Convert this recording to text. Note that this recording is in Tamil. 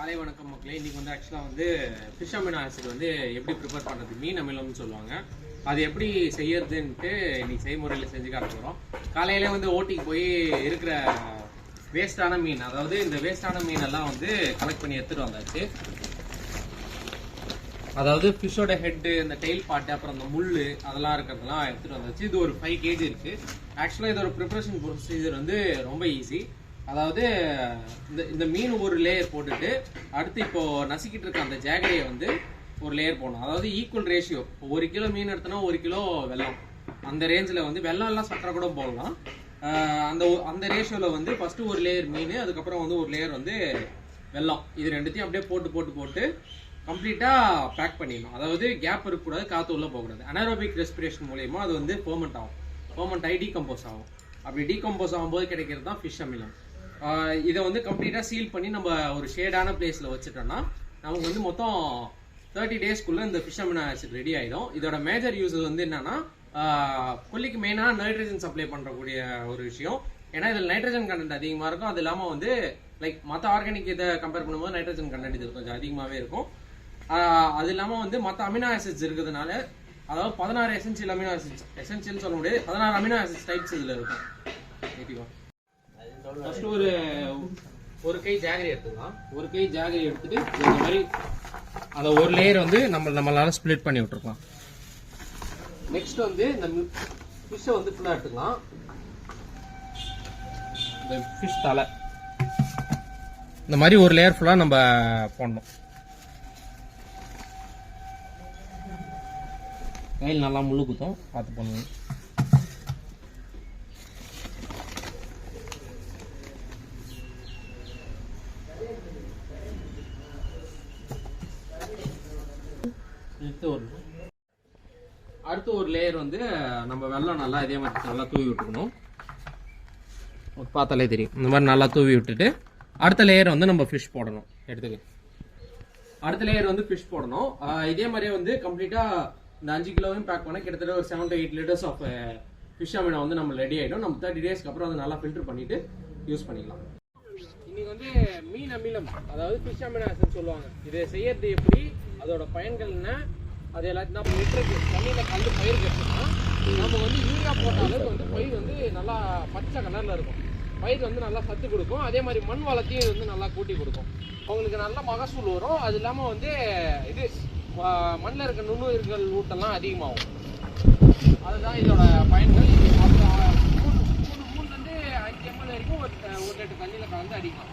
காலை வணக்கம் மக்களே. இன்னைக்கு வந்து ஆக்சுவலாக வந்து ஃபிஷ் அமினோ ஆசிட் வந்து எப்படி ப்ரிப்பேர் பண்ணுறது, மீன் அமிலம்னு சொல்லுவாங்க, அது எப்படி செய்யறதுன்ட்டு இன்னைக்கு செய்முறையில் செஞ்சு காட்ட போகிறோம். காலையிலே வந்து ஓட்டிக்கு போய் இருக்கிற வேஸ்டான மீன், அதாவது இந்த வேஸ்டான மீனெல்லாம் வந்து கலெக்ட் பண்ணி எடுத்துகிட்டு வந்தாச்சு. அதாவது ஃபிஷ்ஷோட ஹெட்டு, இந்த டெயில் பார்ட்டு, அப்புறம் இந்த முள் அதெல்லாம் இருக்கிறதெல்லாம் எடுத்துகிட்டு வந்தாச்சு. இது ஒரு 5 kg இருக்குது. ஆக்சுவலாக இதோட ப்ரிப்பரேஷன் ப்ரொசீஜர் வந்து ரொம்ப ஈஸி. அதாவது இந்த மீன் ஒரு லேயர் போட்டுட்டு அடுத்து இப்போ நசுக்கிட்டு இருக்க அந்த ஜாகரியை வந்து ஒரு லேயர் போடணும். அதாவது ஈக்குவல் ரேஷியோ. இப்போ 1 கிலோ மீன் எடுத்தோன்னா 1 கிலோ வெல்லம், அந்த ரேஞ்சில் வந்து வெல்லம் எல்லாம் சக்கரை கூட போடலாம். அந்த ரேஷியோவில் வந்து ஃபஸ்ட்டு ஒரு லேயர் மீன், அதுக்கப்புறம் வந்து ஒரு லேயர் வந்து வெல்லம், இது ரெண்டுத்தையும் அப்படியே போட்டு கம்ப்ளீட்டாக பேக் பண்ணிடணும். அதாவது கேப் இருக்கக்கூடாது, காற்று உள்ளே போகக்கூடாது. அனாரோபிக் ரெஸ்பிரேஷன் மூலயமா அது வந்து ஃபெர்மெண்ட் ஆகும். ஃபெர்மெண்ட் ஆகி டீகம்போஸ் ஆகும். அப்படி டீகம்போஸ் ஆகும்போது கிடைக்கிறது தான் ஃபிஷ் அமிலம். இதை வந்து கம்ப்ளீட்டாக சீல் பண்ணி நம்ம ஒரு ஷேடான பிளேஸில் வச்சுட்டோம்னா நமக்கு வந்து மொத்தம் 30 daysக்குள்ளே இந்த ஃபிஷ் அமினோ ஆசிட் ரெடி ஆகிடும். இதோட மேஜர் யூஸ் வந்து என்னன்னா, கொல்லிக்கு மெயினாக நைட்ரஜன் சப்ளை பண்ணுறக்கூடிய ஒரு விஷயம். ஏன்னா இதில் நைட்ரஜன் கண்டென்ட் அதிகமாக இருக்கும். அது இல்லாமல் வந்து லைக் மற்ற ஆர்கானிக் இதை கம்பேர் பண்ணும்போது நைட்ரஜன் கண்டென்ட் இது கொஞ்சம் அதிகமாகவே இருக்கும். அது இல்லாமல் வந்து மற்ற அமினோ ஆசிட்ஸ் இருக்கிறதுனால, அதாவது 16 எசென்சியல் அமினோ ஆசிட்ஸ், எசென்சியல் சொல்ல முடியாது, 16 அமினோ ஆசிட்ஸ் டைப்ஸ் இதில் இருக்கும். ஃபர்ஸ்ட் ஒரு கை ஜாகரி எடுத்துக்கலாம். ஒரு கை ஜாகரி எடுத்துட்டு இந்த மாதிரி அந்த ஒரு லேயர் வந்து நம்மளால ஸ்ப்ளிட் பண்ணி விட்டுருக்கலாம். நெக்ஸ்ட் வந்து இந்த ஃபிஷ்ஷை வந்து ஃபுல்லாக எடுத்துக்கலாம். இந்த ஃபிஷ் தலை இந்த மாதிரி ஒரு லேயர் ஃபுல்லாக நம்ம போடணும். கையில் நல்லா முள்ளு குத்தும், பார்த்து பண்ணுங்க. அடுத்து ஒரு லேயர் வந்து நம்ம வெல்லம் நல்லா இதே மாதிரி நல்லா தூவி விட்டுக்கணும். பார்த்தாலே தெரியும். இந்த மாதிரி நல்லா தூவி விட்டுட்டு அடுத்த லேயர் வந்து நம்ம ஃபிஷ் போடணும். அடுத்த லேயர் வந்து ஃபிஷ் போடணும். இதே மாதிரியே வந்து கம்ப்ளீட்டாக இந்த 5 கிலோவையும் பேக் பண்ண கிட்டத்தட்ட ஒரு 7 to 8 liters of fish amino வந்து நம்ம ரெடி ஆகிடும். நம்ம 30 daysக்கு அப்புறம் அதை நல்லா ஃபில்டர் பண்ணிட்டு யூஸ் பண்ணிக்கலாம். இன்னைக்கு வந்து மீன் அமிலம், அதாவது ஃபிஷ் அமினோ ஆசிட் சொல்லுவாங்க. இதை செய்யறது எப்படி, அதோட பயன்கள் என்ன, அது எல்லாத்தையும் நம்ம லிட்டருக்கு தண்ணியில் கலந்து பயிர் கட்டுனா நம்ம வந்து யூரியா போட்ட அளவுக்கு வந்து பயிர் வந்து நல்லா பச்சை கலரில் இருக்கும். பயிர் வந்து நல்லா சத்து கொடுக்கும். அதே மாதிரி மண் வளத்தையும் வந்து நல்லா கூட்டி கொடுக்கும். அவங்களுக்கு நல்ல மகசூல் வரும். அது இல்லாமல் வந்து இது மண்ணில் இருக்க நுண்ணுயிர்கள் ஊட்டெல்லாம் அதிகமாகும். அதுதான் இதோட பயன்கள். 3 to 5 ml வரைக்கும் ஒரு லிட்டர் தண்ணியில் கலந்து அடிக்கலாம்.